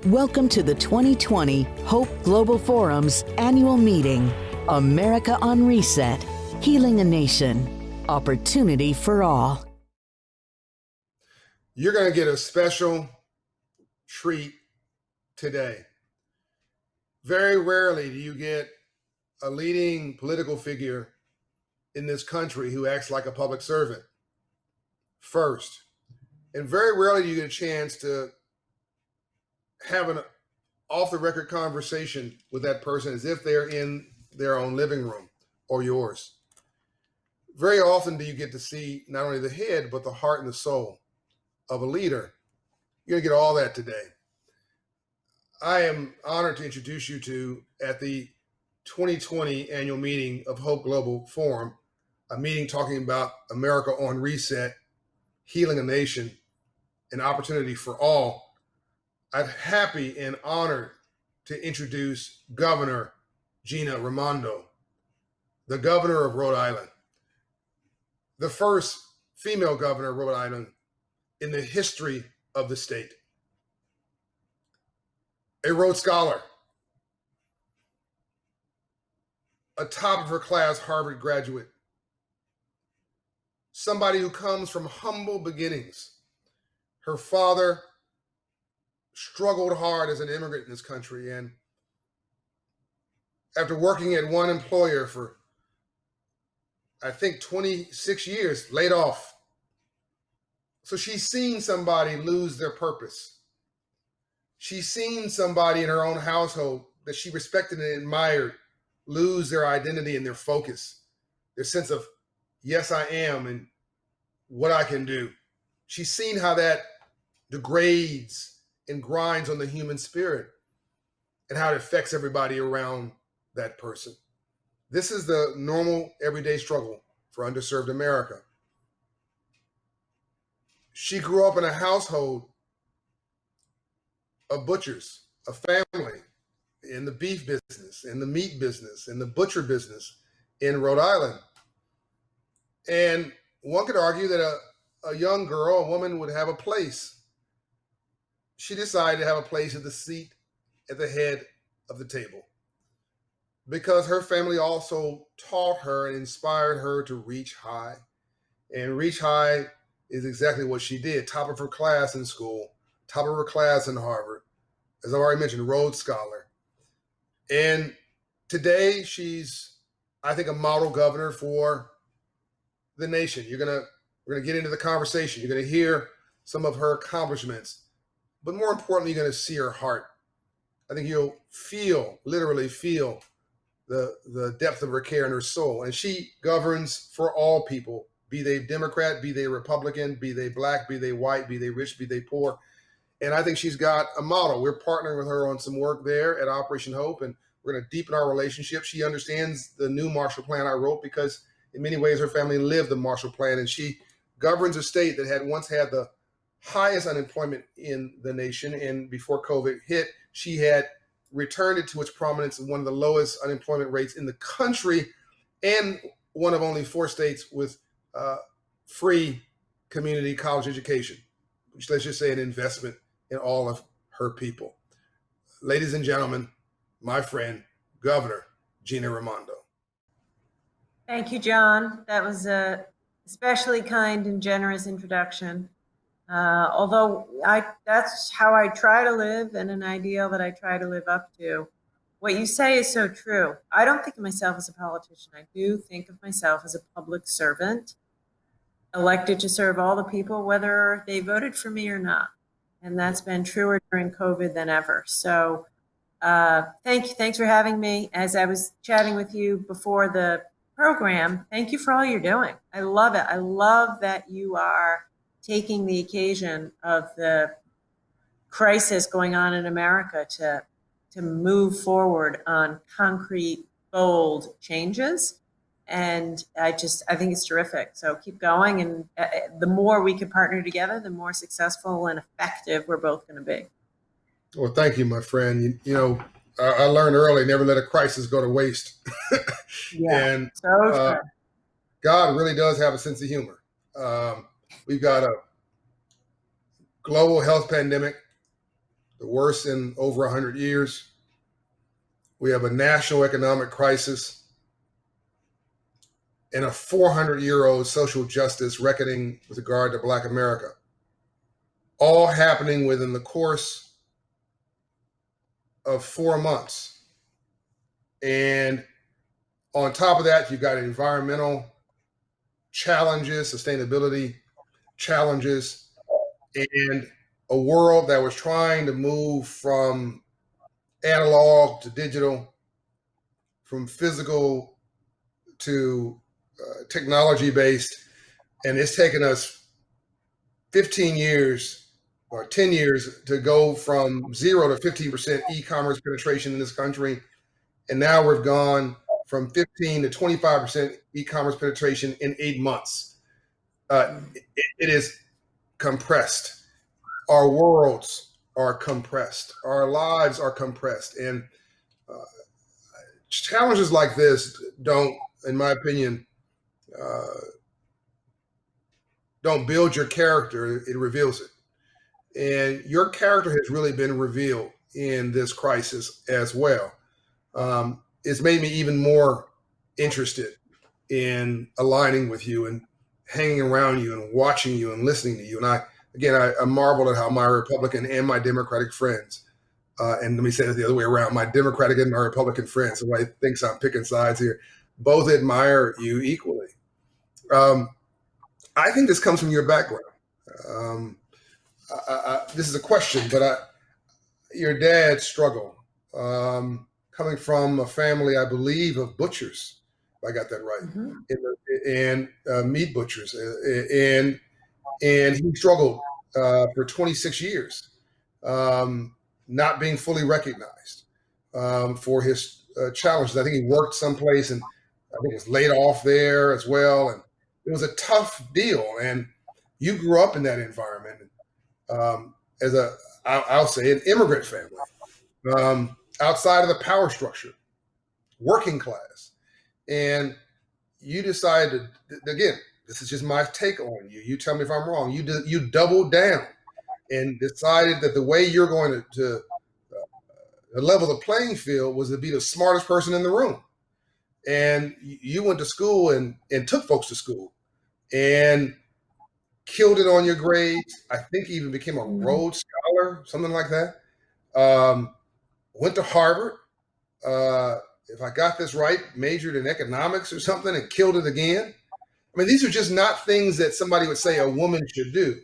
Welcome to the 2020 Hope Global Forum's annual meeting, America on Reset, Healing a Nation, Opportunity for All. You're going to get a special treat today. Very rarely do you get a leading political figure in this country who acts like a public servant first. And very rarely do you get a chance to have an off-the-record conversation with that person as if they're in their own living room or yours. Very often do you get to see not only the head, but the heart and the soul of a leader. You're going to get all that today. I am honored to introduce you to, at the 2020 annual meeting of Hope Global Forum, a meeting talking about America on Reset, Healing a Nation, an Opportunity for All. I'm happy and honored to introduce Governor Gina Raimondo, the governor of Rhode Island, the first female governor of Rhode Island in the history of the state. A Rhodes Scholar, a top of her class Harvard graduate, somebody who comes from humble beginnings. Her father struggled hard as an immigrant in this country, and after working at one employer for, I think, 26 years, laid off. So she's seen somebody lose their purpose. She's seen somebody in her own household that she respected and admired lose their identity and their focus, their sense of, yes, I am, and what I can do. She's seen how that degrades and grinds on the human spirit and how it affects everybody around that person. This is the normal, everyday struggle for underserved America. She grew up in a household of butchers, a family in the beef business, in the meat business, in the butcher business in Rhode Island. And one could argue that a young girl, a woman, would have a place. She decided to have a place at the seat at the head of the table because her family also taught her and inspired her to reach high. And reach high is exactly what she did. Top of her class in school, top of her class in Harvard, as I've already mentioned, Rhodes Scholar. And today she's, I think, a model governor for the nation. We're gonna get into the conversation. You're gonna hear some of her accomplishments, but more importantly, you're gonna see her heart. I think you'll literally feel the depth of her care and her soul. And she governs for all people, be they Democrat, be they Republican, be they Black, be they white, be they rich, be they poor. And I think she's got a model. We're partnering with her on some work there at Operation Hope, and we're going to deepen our relationship. She understands the new Marshall Plan I wrote because in many ways her family lived the Marshall Plan, and she governs a state that had once had the highest unemployment in the nation. And before COVID hit, she had returned it to its prominence of one of the lowest unemployment rates in the country and one of only 4 states with free community college education, which, let's just say, an investment in all of her people. Ladies and gentlemen, my friend, Governor Gina Raimondo. Thank you, John. That was a especially kind and generous introduction. Although that's how I try to live and an ideal that I try to live up to. What you say is so true. I don't think of myself as a politician. I do think of myself as a public servant, elected to serve all the people, whether they voted for me or not. And that's been truer during COVID than ever. So thank you. Thanks for having me. As I was chatting with you before the program, thank you for all you're doing. I love it. I love that you are taking the occasion of the crisis going on in America to move forward on concrete, bold changes. And I think it's terrific. So keep going. And the more we can partner together, the more successful and effective we're both going to be. Well, thank you, my friend. You know, I learned early, never let a crisis go to waste. Yeah, And so God really does have a sense of humor. We've got a global health pandemic. the worst in over 100 years. We have a national economic crisis and a 400-year-old social justice reckoning with regard to Black America, all happening within the course of 4 months. And on top of that, you've got environmental challenges, sustainability challenges, and a world that was trying to move from analog to digital, from physical to technology-based. And it's taken us 15 years or 10 years to go from 0 to 15% e-commerce penetration in this country. And now we've gone from 15 to 25% e-commerce penetration in 8 months. It is compressed. Our worlds are compressed. Our lives are compressed. And challenges like this don't, in my opinion, don't build your character, it reveals it. And your character has really been revealed in this crisis as well. It's made me even more interested in aligning with you and hanging around you and watching you and listening to you. And I marvel at how my Republican and my Democratic friends, and let me say it the other way around, my Democratic and my Republican friends, somebody thinks I'm picking sides here, both admire you equally. I think this comes from your background. This is a question, but your dad struggled, coming from a family, I believe, of butchers, if I got that right, and meat butchers, and he struggled for 26 years, not being fully recognized for his challenges. I think he worked someplace and I think was laid off there as well, and it was a tough deal. And you grew up in that environment as I'll say, an immigrant family, outside of the power structure, working class. And you decided, again, this is just my take on you. You tell me if I'm wrong. You doubled down and decided that the way you're going to level the playing field was to be the smartest person in the room. And you went to school and took folks to school and killed it on your grades. I think you even became a Rhodes Scholar, something like that. Went to Harvard. If I got this right, majored in economics or something and killed it again. I mean, these are just not things that somebody would say a woman should do.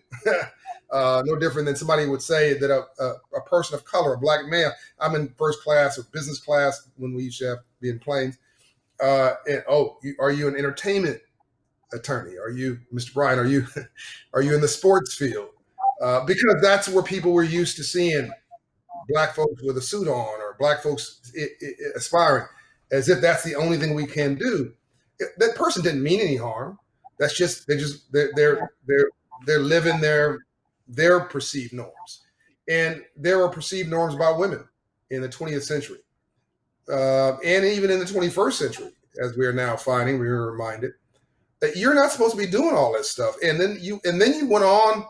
No different than somebody would say that a person of color, a Black male, I'm in first class or business class when we used to have to be in planes. Are you an entertainment attorney? Are you, Mr. Bryan, are you in the sports field? Because that's where people were used to seeing Black folks with a suit on or Black folks aspiring, as if that's the only thing we can do. That person didn't mean any harm. That's just they're living their perceived norms, and there were perceived norms about women in the 20th century, and even in the 21st century, as we are now finding. We were reminded that you're not supposed to be doing all that stuff, and then you went on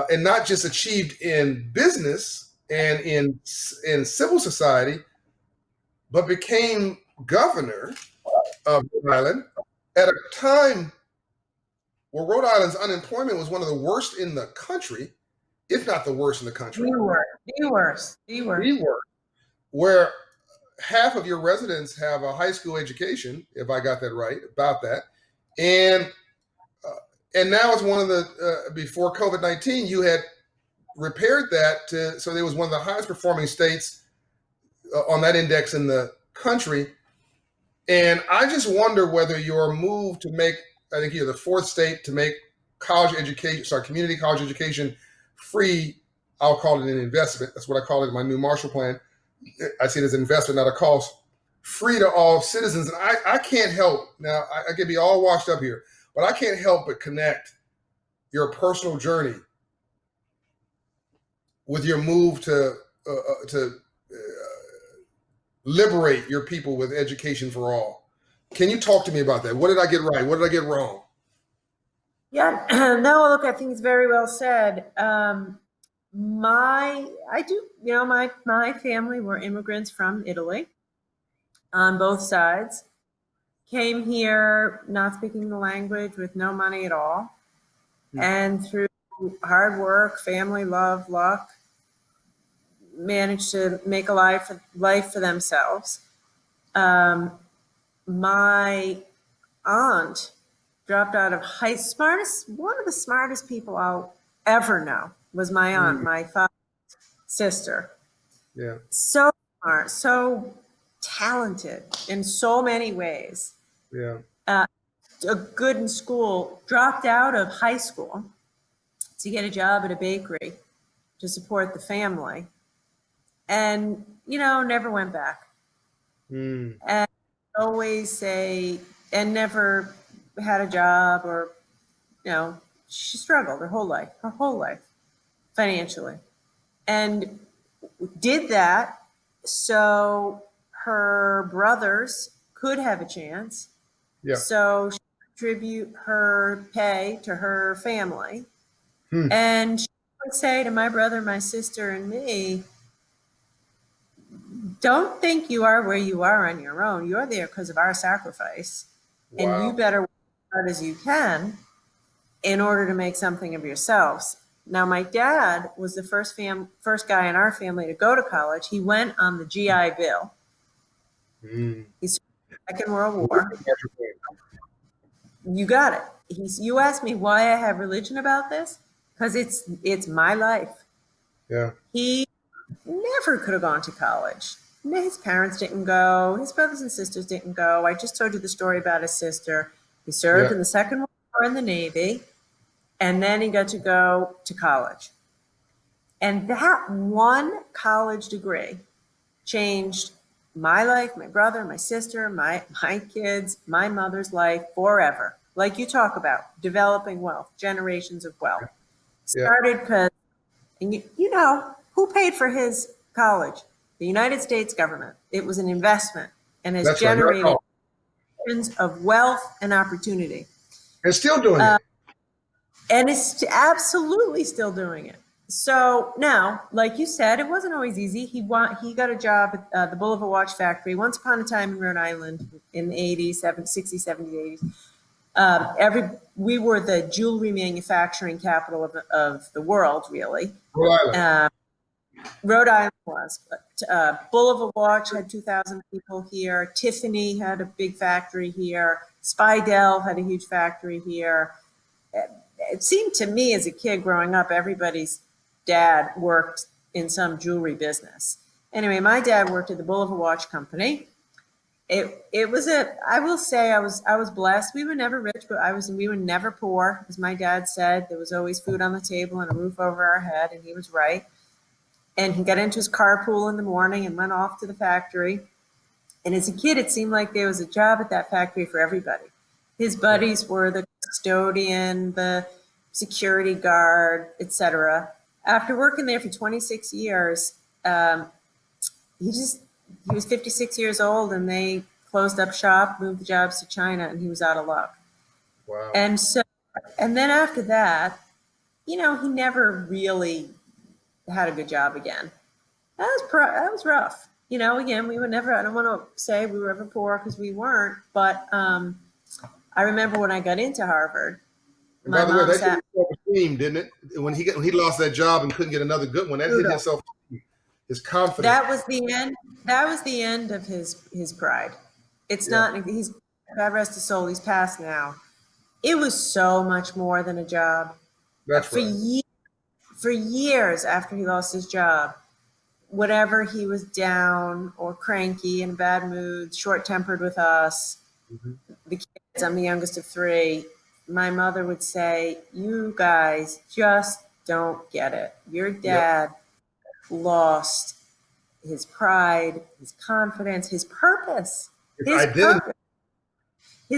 and not just achieved in business and in civil society, but became governor of Rhode Island at a time where Rhode Island's unemployment was one of the worst in the country, if not the worst in the country. The worst. Where half of your residents have a high school education, if I got that right, about that. And now it's one of the, before COVID-19, you had repaired that so it was one of the highest performing states on that index in the country. And I just wonder whether your move to make, I think you're the fourth state to make community college education free. I'll call it an investment. That's what I call it in my new Marshall Plan. I see it as an investment, not a cost. Free to all citizens. And I can't help, now I could be all washed up here, but I can't help but connect your personal journey with your move to liberate your people with education for all. Can you talk to me about that? What did I get right? What did I get wrong? Yeah, no, look, I think it's very well said. My family were immigrants from Italy on both sides. Came here not speaking the language, with no money at all. And through hard work, family, love, luck, managed to make a life for themselves. My aunt dropped out of one of the smartest people I'll ever know was my aunt, my father's sister. Yeah. So smart, so talented in so many ways. Yeah. Good in school, dropped out of high school to get a job at a bakery to support the family, and never went back. And always say, and never had a job, or she struggled her whole life financially, and did that so her brothers could have a chance. Yeah. So she contribute her pay to her family. And she would say to my brother, my sister, and me, don't think you are where you are on your own. You're there because of our sacrifice. Wow. And you better work as hard as you can in order to make something of yourselves. Now, my dad was the first guy in our family to go to college. He went on the GI Bill. He served in the Second World War. You got it. You asked me why I have religion about this? Because it's my life. Yeah. He never could have gone to college. His parents didn't go. His brothers and sisters didn't go. I just told you the story about his sister. He served in the Second World War in the Navy, and then he got to go to college. And that one college degree changed my life, my brother, my sister, my kids, my mother's life forever. Like you talk about, developing wealth, generations of wealth. Started because, and you know, who paid for his college? The United States government. It was an investment and has generated millions of wealth and opportunity. And still doing it. And it's absolutely still doing it. So now, like you said, it wasn't always easy. He got a job at the Boulevard Watch Factory once upon a time in Rhode Island in the 80s, 60s, 70s, 80s. We were the jewelry manufacturing capital of the world, really. Rhode Island. Rhode Island was. But Boulevard Watch had 2,000 people here. Tiffany had a big factory here. Spidell had a huge factory here. It seemed to me as a kid growing up, everybody's dad worked in some jewelry business. Anyway, my dad worked at the Boulevard Watch Company. It was I will say I was blessed. We were never rich, but we were never poor. As my dad said, there was always food on the table and a roof over our head, and he was right. And he got into his carpool in the morning and went off to the factory. And as a kid, it seemed like there was a job at that factory for everybody. His buddies were the custodian, the security guard, etc. After working there for 26 years, he was 56 years old, and they closed up shop, moved the jobs to China, and he was out of luck. Wow. And then after that, he never really had a good job again. That was rough. Again, we were never, I don't want to say we were ever poor, because we weren't, but I remember when I got into Harvard. And by the way, that hit his self-esteem, didn't it? When he lost that job and couldn't get another good one, that hit his self-esteem, his confidence. That was the end. That was the end of his pride. It's not. He's, God rest his soul, he's passed now. It was so much more than a job. That's right. For years after he lost his job, whatever he was down or cranky, in a bad mood, short-tempered with us, the kids, I'm the youngest of three, my mother would say, you guys just don't get it. Your dad lost his pride, his confidence, his purpose. His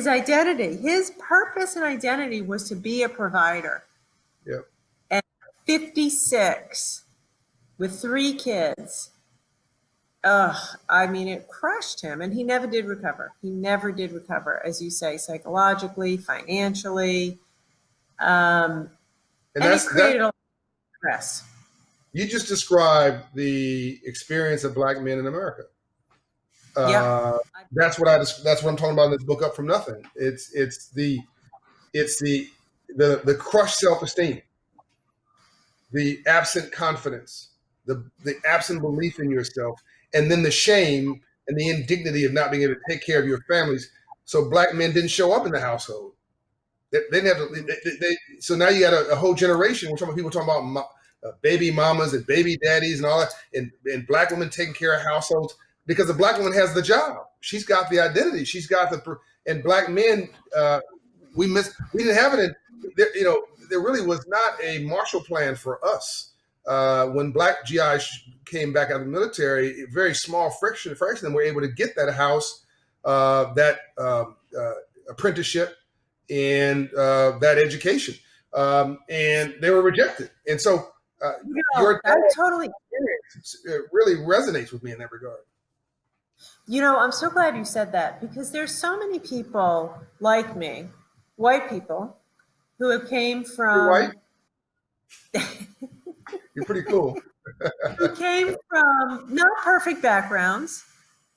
identity. His purpose and identity was to be a provider. Yep. And 56 with 3 kids. It crushed him, and he never did recover. He never did recover, as you say, psychologically, financially, and it created a lot of stress. You just described the experience of Black men in America. Yeah. That's what I'm talking about in this book, Up From Nothing. It's the crushed self-esteem, the absent confidence, the absent belief in yourself, and then the shame and the indignity of not being able to take care of your families. So Black men didn't show up in the household. They didn't have to. So now you got a whole generation. We're talking people talking about baby mamas and baby daddies and all that, and Black women taking care of households because the Black woman has the job. She's got the identity. She's got and Black men. We didn't have it in. There really was not a Marshall Plan for us when Black GIs came back out of the military. Very small fraction of them were able to get that house, that apprenticeship, and that education, and they were rejected. And so your totally experience really resonates with me in that regard. I'm so glad you said that, because there's so many people like me, white people, who have came from. You're white? You're pretty cool. Who came from not perfect backgrounds,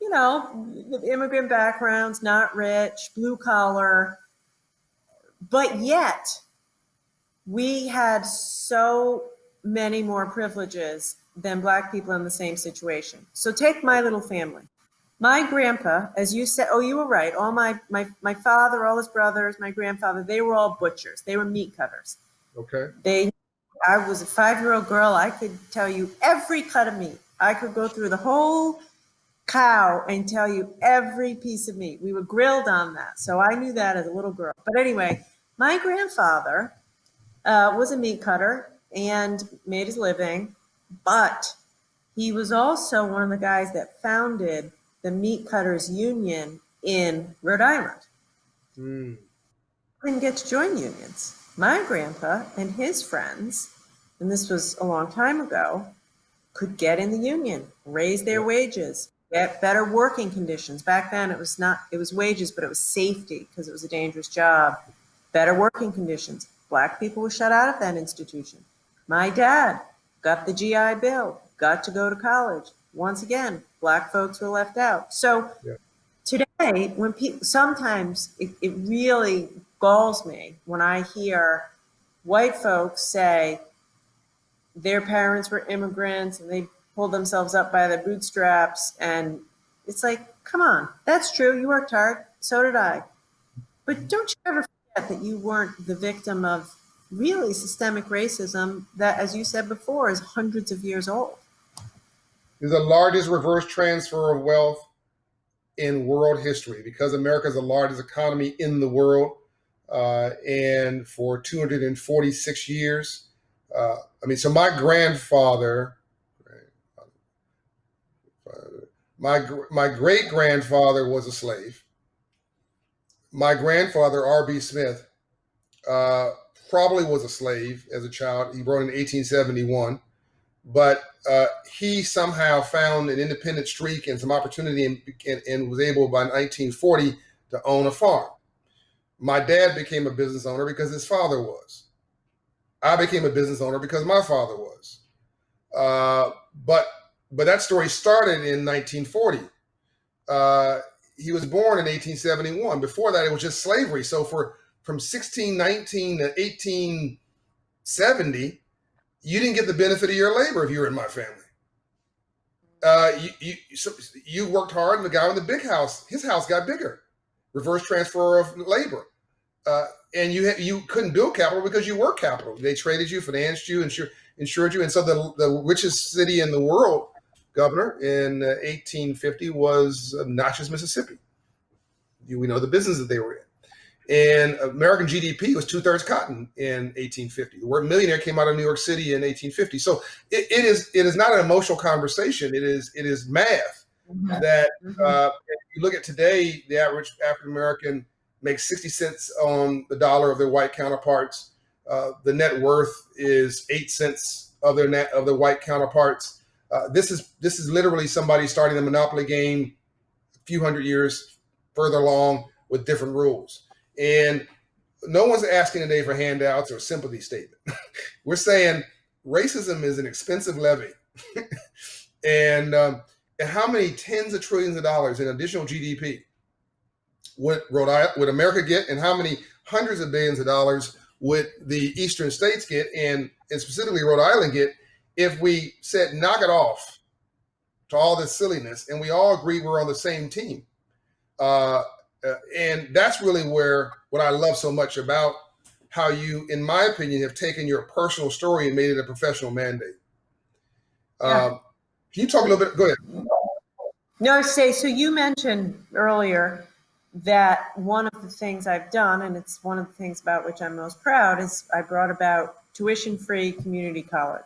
immigrant backgrounds, not rich, blue collar, but yet we had so many more privileges than Black people in the same situation. So take my little family. My grandpa, as you said, you were right. All my father, all his brothers, my grandfather, they were all butchers. They were meat cutters. Okay. I was a 5-year-old girl. I could tell you every cut of meat. I could go through the whole cow and tell you every piece of meat. We were grilled on that. So I knew that as a little girl. But anyway, my grandfather was a meat cutter and made his living, but he was also one of the guys that founded the Meat Cutters Union in Rhode Island. Didn't get to join unions. My grandpa and his friends, and this was a long time ago, could get in the union, raise their wages, get better working conditions. Back then it was wages, but it was safety because it was a dangerous job. Better working conditions. Black people were shut out of that institution. My dad got the GI Bill, got to go to college. Once again, Black folks were left out. So today, when people, sometimes it really galls me when I hear white folks say their parents were immigrants and they pulled themselves up by their bootstraps. And it's like, come on, that's true. You worked hard. So did I. But don't you ever forget that you weren't the victim of really systemic racism that, as you said before, is hundreds of years old. Is the largest reverse transfer of wealth in world history because America is the largest economy in the world. And for 246 years, so my grandfather, my great grandfather was a slave. My grandfather, R.B. Smith, probably was a slave as a child. He wrote in 1871, but he somehow found an independent streak and some opportunity and was able by 1940 to own a farm. My dad became a business owner because his father was. I became a business owner because my father was. But that story started in 1940. He was born in 1871. Before that, it was just slavery. So from 1619 to 1870, you didn't get the benefit of your labor if you were in my family. You worked hard, and the guy with the big house, his house got bigger. Reverse transfer of labor. And you couldn't build capital because you were capital. They traded you, financed you, insured you. And so the richest city in the world, Governor, in 1850 was Natchez, Mississippi. We know the business that they were in. And American GDP was 2/3 cotton in 1850. The word millionaire came out of New York City in 1850. So it is not an emotional conversation. It is math. That if you look at today, the average African American makes 60 cents on the dollar of their white counterparts. The net worth is 8 cents of their white counterparts. This is literally somebody starting the monopoly game a few hundred years further along with different rules. And no one's asking today for handouts or sympathy statement. We're saying racism is an expensive levy. and how many tens of trillions of dollars in additional GDP would America get, and how many hundreds of billions of dollars would the eastern states get, and specifically Rhode Island get, if we said knock it off to all this silliness and we all agree we're on the same team? And that's really what I love so much about how you, in my opinion, have taken your personal story and made it a professional mandate. Yeah. Can you talk a little bit? Go ahead. No, so you mentioned earlier that one of the things I've done, and it's one of the things about which I'm most proud, is I brought about tuition-free community college.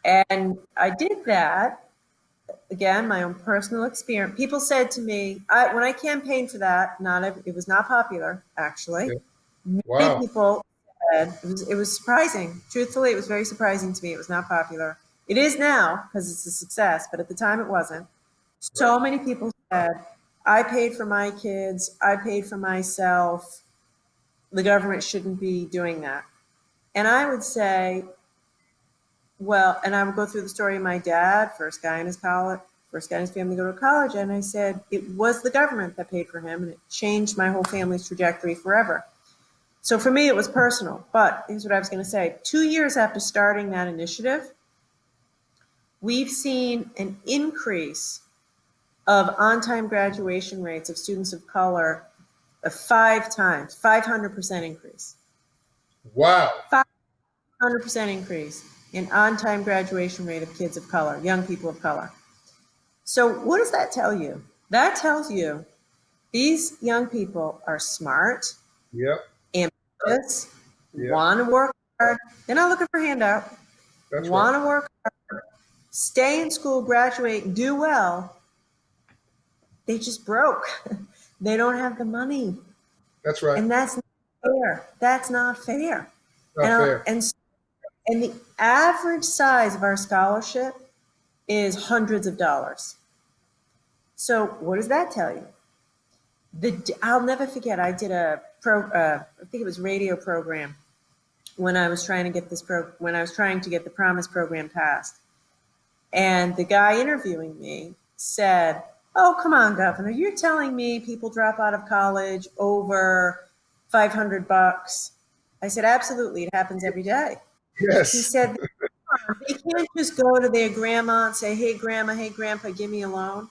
And I did that, again, my own personal experience. People said to me, when I campaigned for that, it was not popular, actually. Yeah. Wow. Many people said, it was surprising. Truthfully, it was very surprising to me. It was not popular. It is now, because it's a success, but at the time it wasn't. So many people said, I paid for my kids, I paid for myself, the government shouldn't be doing that. And I would say, well, and I would go through the story of my dad, first guy in his family to go to college, and I said, it was the government that paid for him, and it changed my whole family's trajectory forever. So for me, it was personal, but here's what I was going to say. 2 years after starting that initiative, we've seen an increase of on-time graduation rates of students of color of 5 times, 500% increase. Wow. 500% increase in on-time graduation rate of kids of color, young people of color. So what does that tell you? That tells you these young people are smart, ambitious, want to work hard. They're not looking for a handout. Want to work hard, stay in school, graduate, do well. They just broke. They don't have the money. That's right. And that's not fair. That's not fair. Not fair. And the average size of our scholarship is hundreds of dollars. So what does that tell you? I'll never forget, I did I think it was radio program when I was trying to get the Promise program passed. And the guy interviewing me said, oh, come on, Governor, you're telling me people drop out of college over $500? I said, absolutely, it happens every day. Yes. He said, they can't just go to their grandma and say, hey, grandma, hey, grandpa, give me a loan.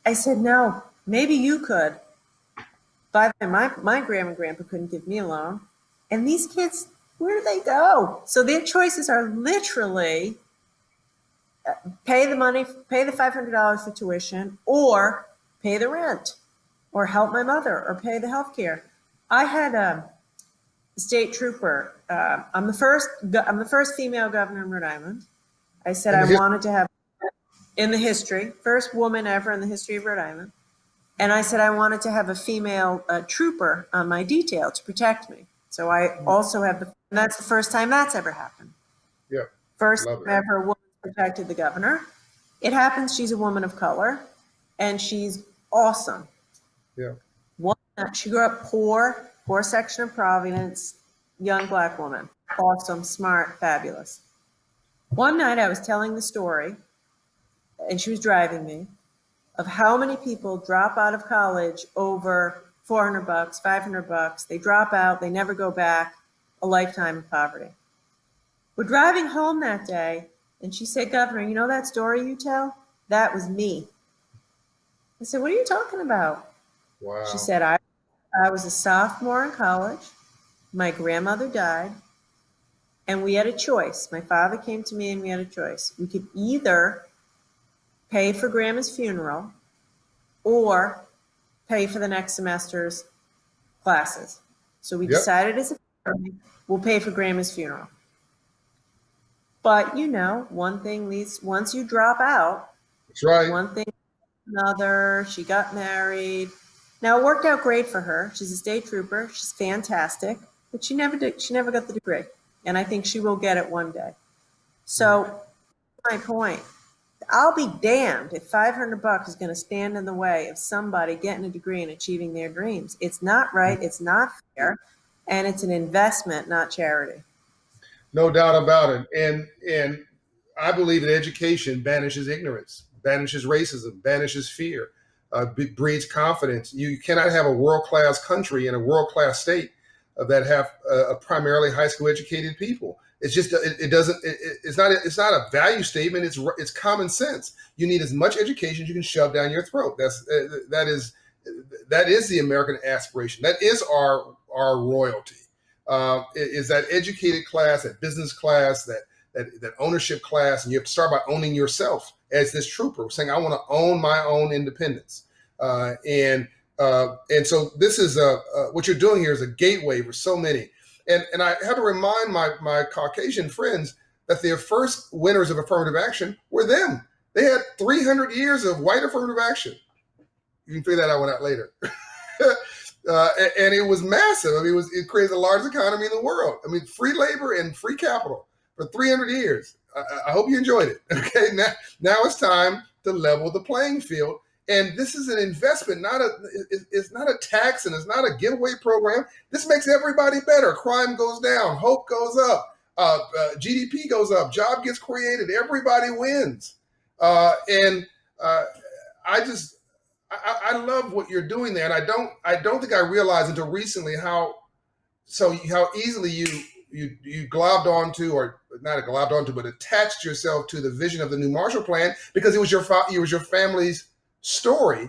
I said, no, maybe you could. But my grandma and grandpa couldn't give me a loan. And these kids, where do they go? So their choices are literally pay the $500 for tuition, or pay the rent, or help my mother, or pay the health care. I had a state trooper. I'm the first female governor in Rhode Island. I said I wanted to have, in the history, first woman ever in the history of Rhode Island. And I said I wanted to have a female trooper on my detail to protect me. So I also have and that's the first time that's ever happened. Yeah. First time ever a woman protected the governor. It happens she's a woman of color, and she's awesome. Yeah. She grew up poor section of Providence, young Black woman, awesome, smart, fabulous. One night I was telling the story, and she was driving me, of how many people drop out of college over $400, $500. They drop out, they never go back, a lifetime of poverty. We're driving home that day, and she said, Governor, you know that story you tell? That was me. I said, what are you talking about? Wow. She said, I was a sophomore in college. My grandmother died, and we had a choice. My father came to me, and we had a choice. We could either pay for Grandma's funeral or pay for the next semester's classes. So we decided as a family, we'll pay for Grandma's funeral. But, one thing leads, once you drop out, that's right. One thing, another, she got married. Now, it worked out great for her. She's a state trooper. She's fantastic. But she never got the degree. And I think she will get it one day. So, my point, I'll be damned if $500 is going to stand in the way of somebody getting a degree and achieving their dreams. It's not right. It's not fair. And it's an investment, not charity. No doubt about it. And I believe that education banishes ignorance, banishes racism, banishes fear, breeds confidence. You cannot have a world-class country and a world-class state that have a primarily high school educated people. It's just it doesn't it's not a value statement. It's common sense. You need as much education as you can shove down your throat. That is the American aspiration. That is our royalty. Is that educated class, that business class, that ownership class, and you have to start by owning yourself as this trooper, saying, I want to own my own independence. And so this is what you're doing here is a gateway for so many. And I have to remind my Caucasian friends that their first winners of affirmative action were them. They had 300 years of white affirmative action. You can figure that one out later. And it was massive. I mean, it created the largest economy in the world. I mean, free labor and free capital for 300 years. I hope you enjoyed it. Okay, now it's time to level the playing field. And this is an investment, it's not a tax, and it's not a giveaway program. This makes everybody better. Crime goes down, hope goes up, GDP goes up, job gets created, everybody wins. I love what you're doing there, and I don't think I realized until recently how easily you globbed onto, or not globbed onto, but attached yourself to the vision of the New Marshall Plan, because it was your family's story.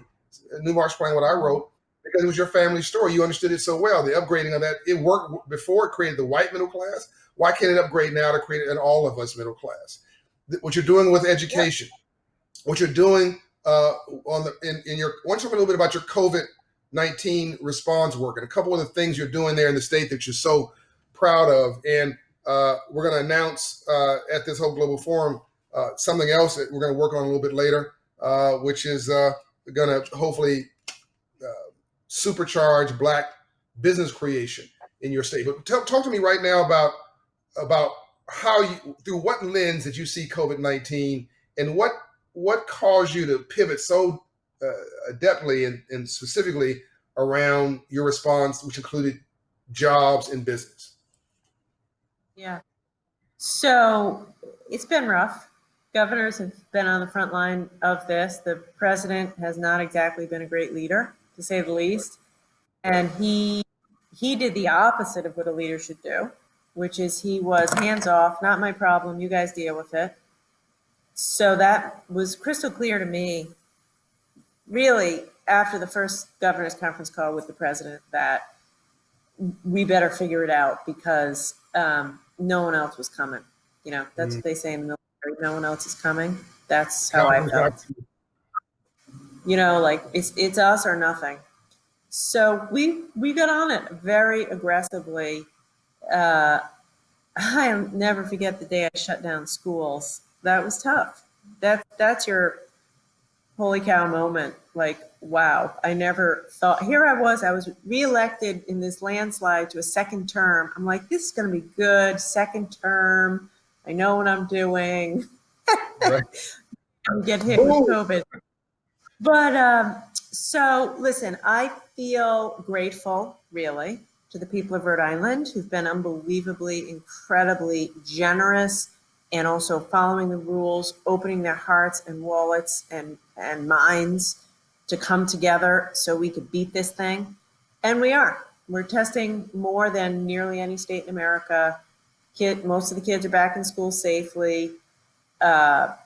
New Marshall Plan, what I wrote, because it was your family's story. You understood it so well. The upgrading of that, it worked before. It created the white middle class. Why can't it upgrade now to create an all of us middle class? What you're doing with education, what you're doing I want to talk a little bit about your COVID-19 response work and a couple of the things you're doing there in the state that you're so proud of. And we're going to announce at this Hope Global Forum something else that we're going to work on a little bit later, which is going to hopefully supercharge Black business creation in your state. But talk to me right now about how through what lens did you see COVID-19, and what caused you to pivot so adeptly and specifically around your response, which included jobs and business? Yeah. So it's been rough. Governors have been on the front line of this. The president has not exactly been a great leader, to say the least. And he did the opposite of what a leader should do, which is he was hands off, not my problem, you guys deal with it. So that was crystal clear to me, really, after the first governor's conference call with the president, that we better figure it out, because no one else was coming. You know, that's what they say in the military, no one else is coming. That's how I felt. You know, like it's us or nothing. So we got on it very aggressively. I'll never forget the day I shut down schools. That was tough. That's your holy cow moment. Like, wow, I never thought, here I was reelected in this landslide to a second term. I'm like, this is going to be good. Second term. I know what I'm doing. Right. Get hit with COVID. But so listen, I feel grateful, really, to the people of Rhode Island who've been unbelievably, incredibly generous, and also following the rules, opening their hearts and wallets and minds to come together so we could beat this thing. And we are. We're testing more than nearly any state in America. Most of the kids are back in school safely. Have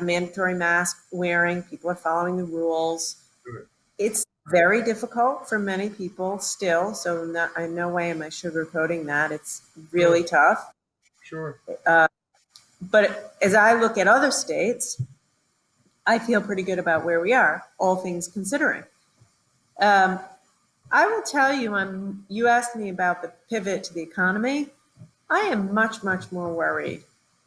mandatory mask wearing. People are following the rules. Good. It's very difficult for many people still. So in no way am I sugarcoating that. It's really tough. Sure. But as I look at other states, I feel pretty good about where we are, all things considering. I will tell you, you asked me about the pivot to the economy. I am much, much more worried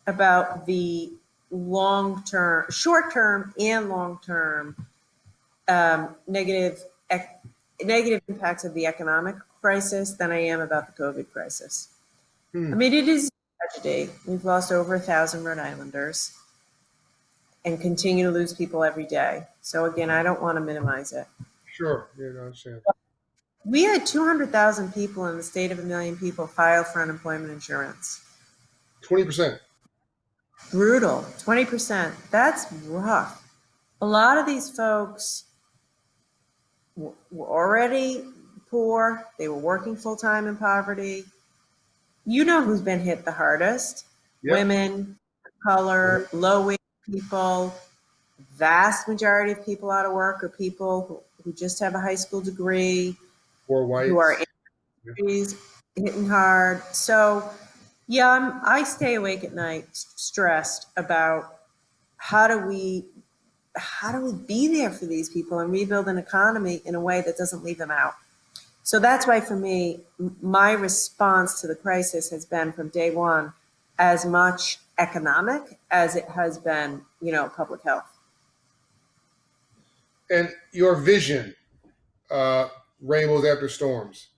about the long-term, short-term and long-term negative impacts of the economic crisis than I am about the COVID crisis. I mean, it is a tragedy. We've lost over 1,000 Rhode Islanders and continue to lose people every day. So again, I don't want to minimize it. Sure. Yeah, I understand. We had 200,000 people in the state of 1,000,000 people file for unemployment insurance. 20%. Brutal. 20%. That's rough. A lot of these folks were already poor. They were working full-time in poverty. You know who's been hit the hardest? Yep. Women, color, low-wage people. Vast majority of people out of work are people who just have a high school degree, Poor whites. who are in industries hitting hard. So, yeah, I stay awake at night stressed about how do we be there for these people and rebuild an economy in a way that doesn't leave them out. So that's why, for me, my response to the crisis has been from day one as much economic as it has been, public health. And your vision, Rainbows After Storms.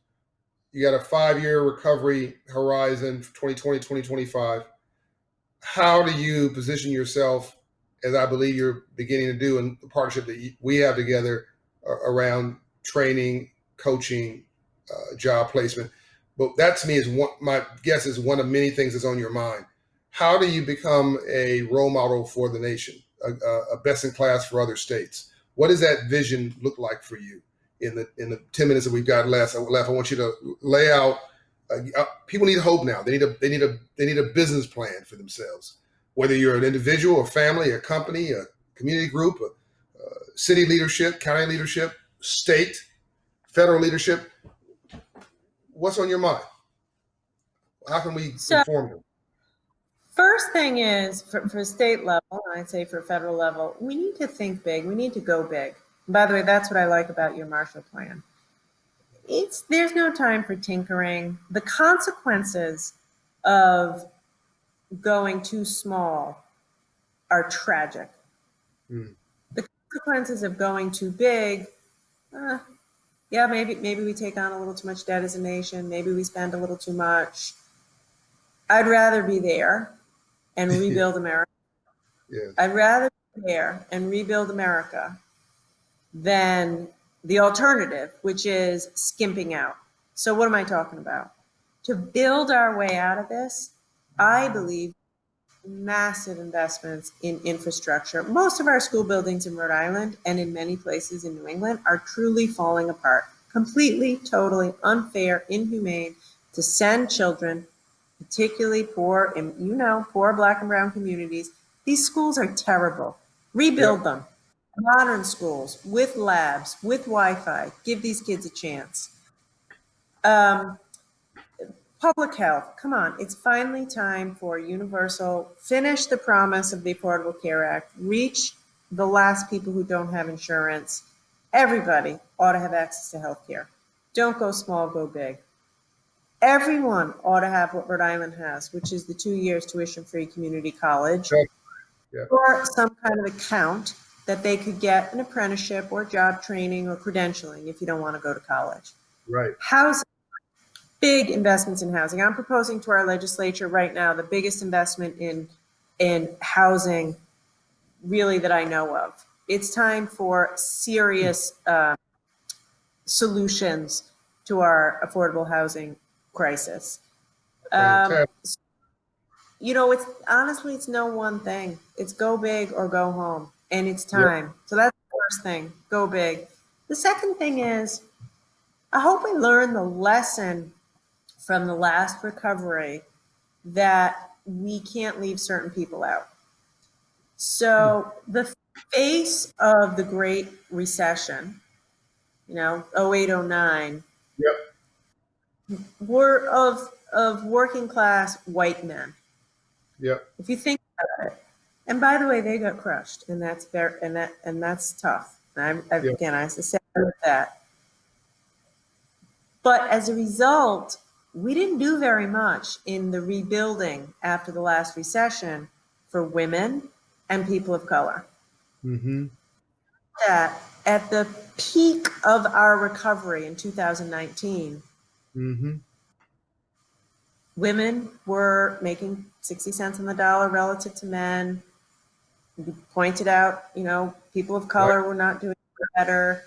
You got a 5-year recovery horizon for 2020, 2025. How do you position yourself, as I believe you're beginning to do in the partnership that we have together around training, coaching, job placement? But that to me is my guess is one of many things that's on your mind. How do you become a role model for the nation, a best in class for other states? What does that vision look like for you in the 10 minutes that we've got left? I want you to lay out. People need hope now. They need a business plan for themselves. Whether you're an individual, a family, a company, a community group, a city leadership, county leadership, state, federal leadership. What's on your mind? How can we inform them? First thing is, for state level, and I'd say for federal level, we need to think big. We need to go big. And by the way, that's what I like about your Marshall Plan. There's no time for tinkering. The consequences of going too small are tragic. The consequences of going too big, maybe we take on a little too much debt as a nation. Maybe we spend a little too much. I'd rather be there and rebuild America. Yes. I'd rather be there and rebuild America than the alternative, which is skimping out. So what am I talking about? To build our way out of this, I believe massive investments in infrastructure. Most of our school buildings in Rhode Island and in many places in New England are truly falling apart. Completely, totally unfair, inhumane to send children, particularly poor Black and brown communities. These schools are terrible. Rebuild them. Modern schools with labs, with Wi-Fi. Give these kids a chance. Public health, come on. It's finally time for universal, finish the promise of the Affordable Care Act, reach the last people who don't have insurance. Everybody ought to have access to health care. Don't go small, go big. Everyone ought to have what Rhode Island has, which is the 2 years tuition-free community college, or some kind of account that they could get an apprenticeship or job training or credentialing if you don't want to go to college. Right. Housing, big investments in housing. I'm proposing to our legislature right now the biggest investment in housing really that I know of. It's time for serious solutions to our affordable housing crisis. It's no one thing. It's go big or go home, and it's time. Yep. So that's the first thing, go big. The second thing is, I hope we learn the lesson from the last recovery that we can't leave certain people out. So the face of the Great Recession, 08, 09, were of working class white men. Yep. If you think about it, and by the way, they got crushed, and that's that's tough. Again, I have to say with that. But as a result, we didn't do very much in the rebuilding after the last recession for women and people of color. Mm-hmm. That at the peak of our recovery in 2019, women were making 60 cents on the dollar relative to men. You pointed out, people of color were not doing better.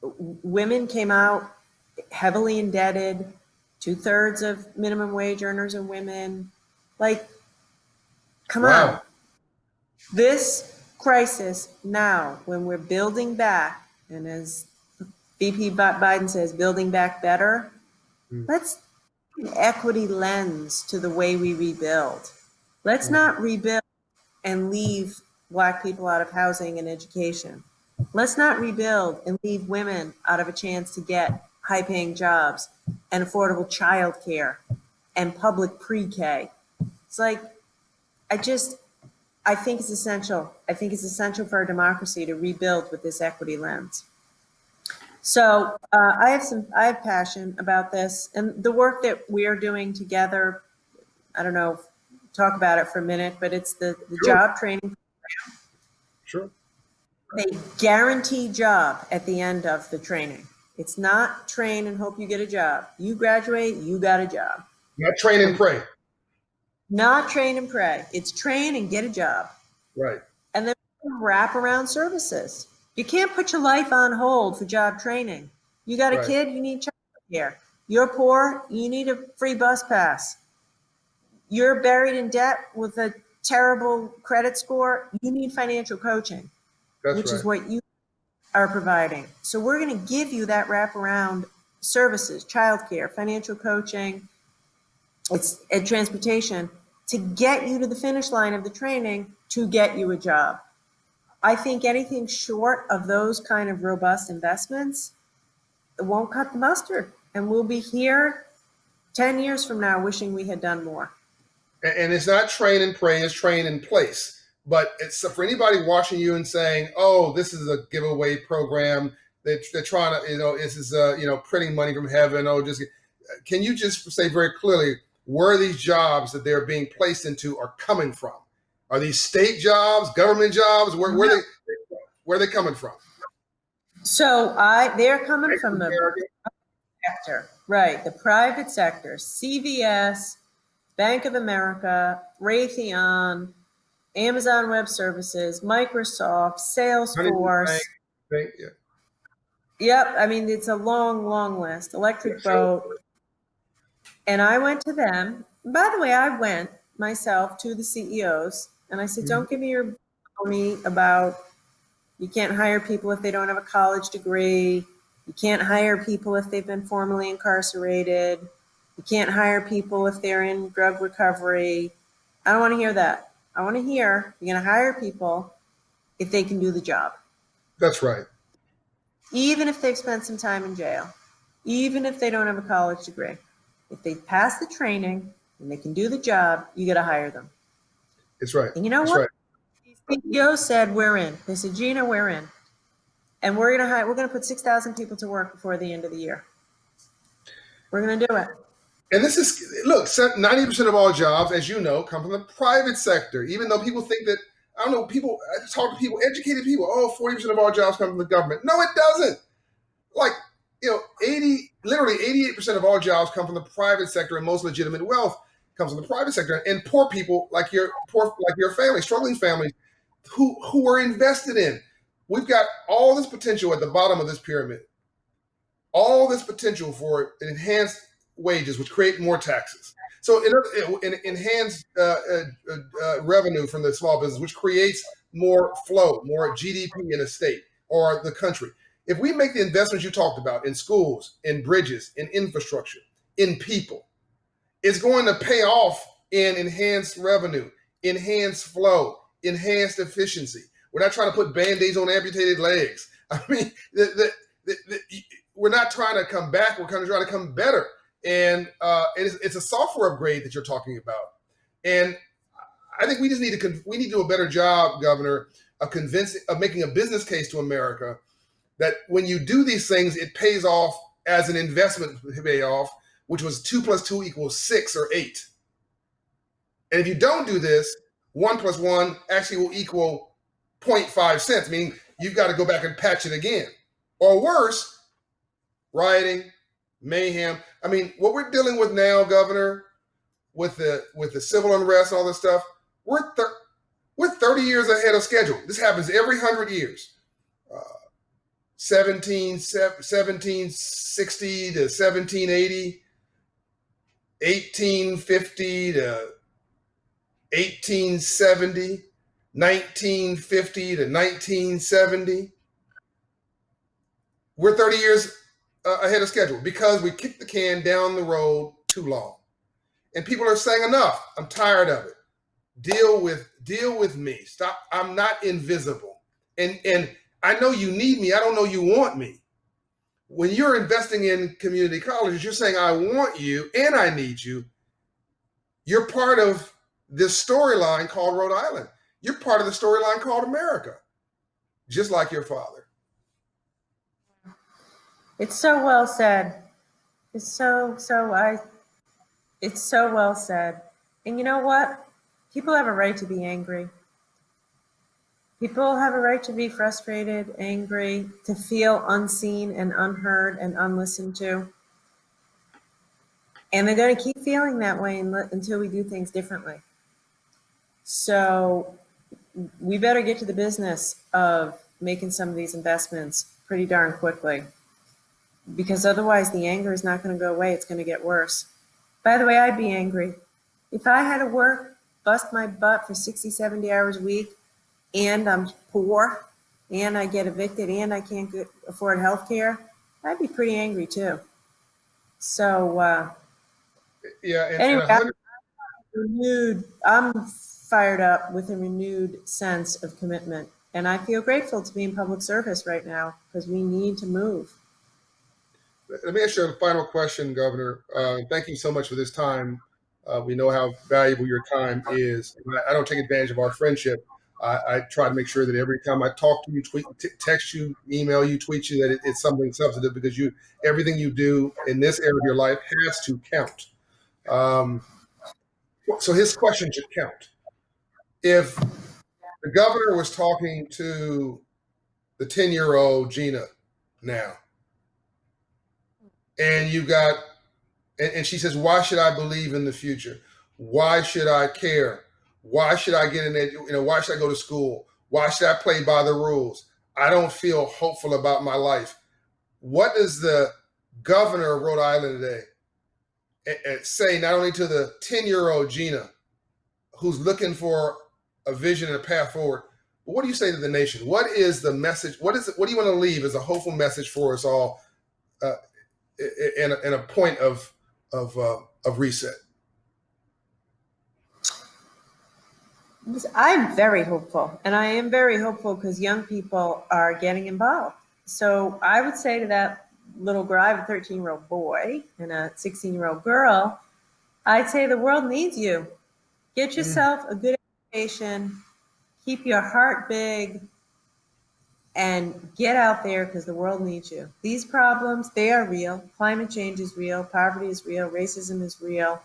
women came out heavily indebted. 2/3 of minimum wage earners are women. Like, come Wow. on. This crisis now, when we're building back, and as VP Biden says, building back better, let's an equity lens to the way we rebuild. Let's not rebuild and leave Black people out of housing and education. Let's not rebuild and leave women out of a chance to get high-paying jobs and affordable childcare and public pre-K. It's like, I think it's essential. I think it's essential for our democracy to rebuild with this equity lens. So I have passion about this, and the work that we are doing together. I don't know, talk about it for a minute, but it's the Sure. job training. Sure. A guaranteed job at the end of the training. It's not train and hope you get a job. You graduate, you got a job. Not train and pray. Not train and pray. It's train and get a job. Right. And then wrap around services. You can't put your life on hold for job training. You got a Right. kid, you need childcare. You're poor, you need a free bus pass. You're buried in debt with a terrible credit score, you need financial coaching, That's which right. is what you are providing. So we're going to give you that wraparound services, childcare, financial coaching, and transportation to get you to the finish line of the training to get you a job. I think anything short of those kind of robust investments, it won't cut the mustard. And we'll be here 10 years from now wishing we had done more. And it's not train and pray, it's train in place. But it's for anybody watching you and saying, oh, this is a giveaway program. They're trying to, this is, printing money from heaven. Oh, can you just say very clearly where these jobs that they're being placed into are coming from? Are these state jobs, government jobs? Where are they coming from? So they're coming from the sector, right? The private sector, CVS, Bank of America, Raytheon, Amazon Web Services, Microsoft, Salesforce. Yeah. Yep. I mean, it's a long, long list. Electric Boat. And I went to them. By the way, I went myself to the CEOs and I said, don't give me your money about you can't hire people if they don't have a college degree. You can't hire people if they've been formerly incarcerated. You can't hire people if they're in drug recovery. I don't want to hear that. I want to hear you're going to hire people if they can do the job. That's right. Even if they've spent some time in jail, even if they don't have a college degree. If they pass the training and they can do the job, you got to hire them. That's right. And you know That's what? Right. These CEOs said, we're in. They said, Gina, we're in. And we're going to put 6,000 people to work before the end of the year. We're going to do it. And this is, look, 90% of all jobs, as you know, come from the private sector. Even though people think that, I talk to people, educated people, 40% of all jobs come from the government. No, it doesn't. Like, literally 88% of all jobs come from the private sector, and most legitimate wealth comes from the private sector. And poor people, like your family, struggling families, who are invested in. We've got all this potential at the bottom of this pyramid. All this potential for enhanced wages, which create more taxes. So enhanced revenue from the small business, which creates more flow, more GDP in a state or the country. If we make the investments you talked about in schools, in bridges, in infrastructure, in people, it's going to pay off in enhanced revenue, enhanced flow, enhanced efficiency. We're not trying to put Band-Aids on amputated legs. I mean, we're not trying to come back. We're kind of trying to come better. And it's a software upgrade that you're talking about. And I think we just need to do a better job, Governor, of making a business case to America that when you do these things, it pays off as an investment payoff, which was 2 + 2 = 6 or 8. And if you don't do this, 1 + 1 actually will equal 0.5 cents, meaning you've got to go back and patch it again. Or worse, rioting, mayhem. I mean, what we're dealing with now, Governor, with the civil unrest and all this stuff, we're 30 years ahead of schedule. This happens every 100 years. 1760 to 1780, 1850 to 1870, 1950 to 1970. We're 30 years ahead of schedule because we kicked the can down the road too long. And people are saying, enough, I'm tired of it. Deal with me. Stop. I'm not invisible. And I know you need me. I don't know you want me. When you're investing in community colleges, you're saying, I want you and I need you. You're part of this storyline called Rhode Island. You're part of the storyline called America, just like your father. It's so well said. It's so well said. And you know what? People have a right to be angry. People have a right to be frustrated, angry, to feel unseen and unheard and unlistened to. And they're going to keep feeling that way until we do things differently. So we better get to the business of making some of these investments pretty darn quickly, because otherwise the anger is not going to go away. It's going to get worse. By the way, I'd be angry. If I had to work, bust my butt for 60, 70 hours a week, and I'm poor, and I get evicted, and I can't afford health care, I'd be pretty angry too. So, anyway, I'm fired up with a renewed sense of commitment. And I feel grateful to be in public service right now because we need to move. Let me ask you a final question, Governor. Thank you so much for this time. We know how valuable your time is. I don't take advantage of our friendship. I try to make sure that every time I talk to you, text you, email you, tweet you, that it's something substantive, because everything you do in this area of your life has to count. So his question should count. If the governor was talking to the 10-year-old Gina now, and and she says, why should I believe in the future? Why should I care? Why should I get why should I go to school? Why should I play by the rules? I don't feel hopeful about my life. What does the governor of Rhode Island today say, not only to the 10-year-old Gina, who's looking for a vision and a path forward, but what do you say to the nation? What is the message? What do you want to leave as a hopeful message for us all, and a point of reset? I'm very hopeful, and I am very hopeful because young people are getting involved. So I would say to that little girl, I have a 13-year-old boy and a 16-year-old girl, I'd say the world needs you. Get yourself a good education, keep your heart big, and get out there because the world needs you. These problems, they are real. Climate change is real. Poverty is real. Racism is real.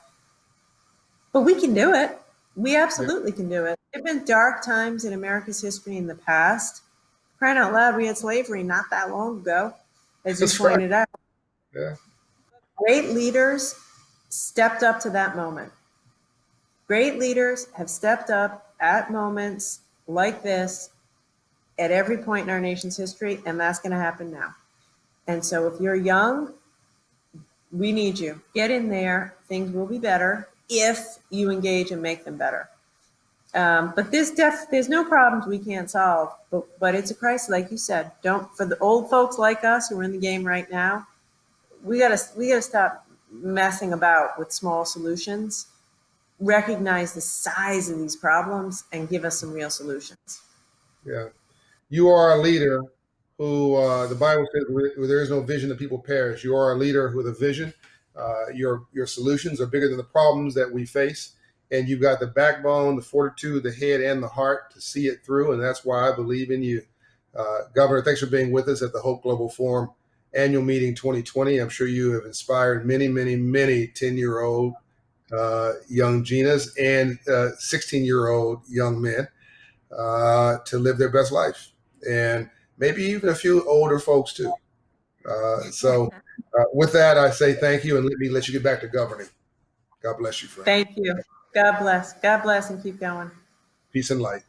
But we can do it. We absolutely can do it. There have been dark times in America's history in the past. Crying out loud, we had slavery not that long ago, as you pointed out. Yeah. Great leaders stepped up to that moment. Great leaders have stepped up at moments like this at every point in our nation's history, and that's going to happen now. And so if you're young, we need you. Get in there. Things will be better if you engage and make them better. But there's no problems we can't solve, but it's a crisis, like you said. For the old folks like us who are in the game right now, we gotta stop messing about with small solutions, recognize the size of these problems, and give us some real solutions. Yeah. You are a leader who, the Bible says, where there is no vision, the people perish. You are a leader with a vision. Your solutions are bigger than the problems that we face. And you've got the backbone, the fortitude, the head, and the heart to see it through. And that's why I believe in you. Governor, thanks for being with us at the Hope Global Forum Annual Meeting 2020. I'm sure you have inspired many, many, many 10-year-old young Ginas and 16-year-old young men to live their best life. And maybe even a few older folks too. So with that, I say thank you, and let me let you get back to governing. God bless you, friend. Thank you. God bless. God bless, and keep going. Peace and light.